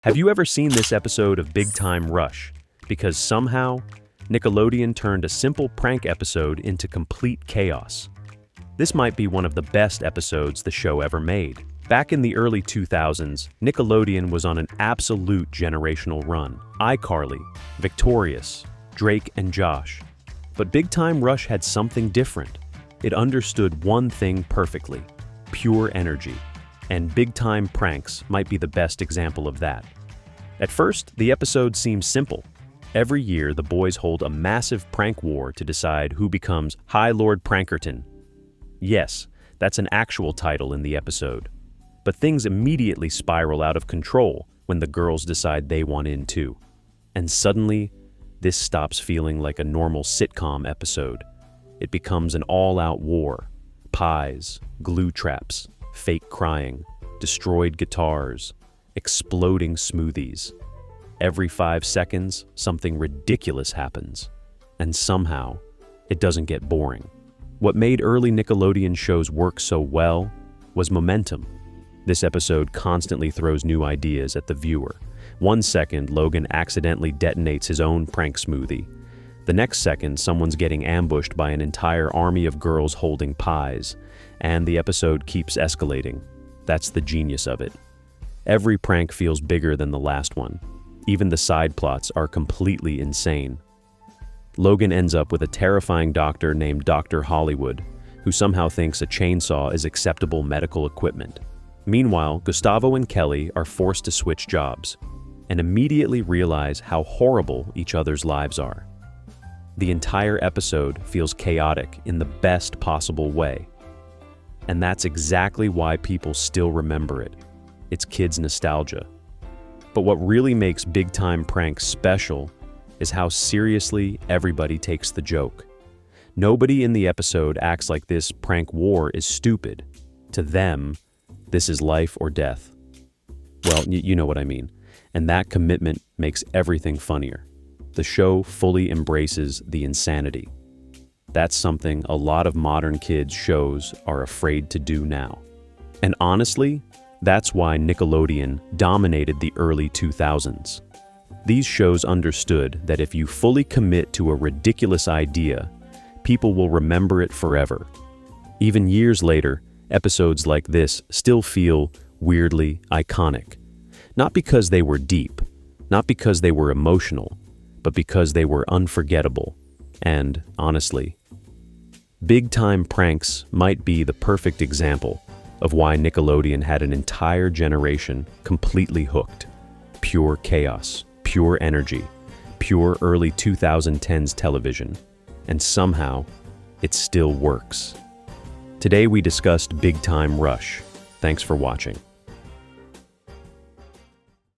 Have you ever seen this episode of Big Time Rush? Because somehow, Nickelodeon turned a simple prank episode into complete chaos. This might be one of the best episodes the show ever made. Back in the early 2000s, Nickelodeon was on an absolute generational run. iCarly, Victorious, Drake and Josh. But Big Time Rush had something different. It understood one thing perfectly: pure energy. And Big Time Pranks might be the best example of that. At first, the episode seems simple. Every year, the boys hold a massive prank war to decide who becomes High Lord Prankerton. Yes, that's an actual title in the episode. But things immediately spiral out of control when the girls decide they want in too. And suddenly, this stops feeling like a normal sitcom episode. It becomes an all-out war. Pies, glue traps, fake crying, destroyed guitars, exploding smoothies. Every 5 seconds, something ridiculous happens. And somehow, it doesn't get boring. What made early Nickelodeon shows work so well was momentum. This episode constantly throws new ideas at the viewer. 1 second, Logan accidentally detonates his own prank smoothie. The next second, someone's getting ambushed by an entire army of girls holding pies. And the episode keeps escalating. That's the genius of it. Every prank feels bigger than the last one. Even the side plots are completely insane. Logan ends up with a terrifying doctor named Dr. Hollywood, who somehow thinks a chainsaw is acceptable medical equipment. Meanwhile, Gustavo and Kelly are forced to switch jobs and immediately realize how horrible each other's lives are. The entire episode feels chaotic in the best possible way. And that's exactly why people still remember it. It's kids' nostalgia. But what really makes Big Time Pranks special is how seriously everybody takes the joke. Nobody in the episode acts like this prank war is stupid. To them, this is life or death. Well, you know what I mean. And that commitment makes everything funnier. The show fully embraces the insanity. That's something a lot of modern kids' shows are afraid to do now. And honestly, that's why Nickelodeon dominated the early 2000s. These shows understood that if you fully commit to a ridiculous idea, people will remember it forever. Even years later, episodes like this still feel weirdly iconic. Not because they were deep, not because they were emotional, but because they were unforgettable. And honestly, Big Time Pranks might be the perfect example of why Nickelodeon had an entire generation completely hooked. Pure chaos, pure energy, pure early 2010s television. And somehow, it still works. Today we discussed Big Time Rush. Thanks for watching.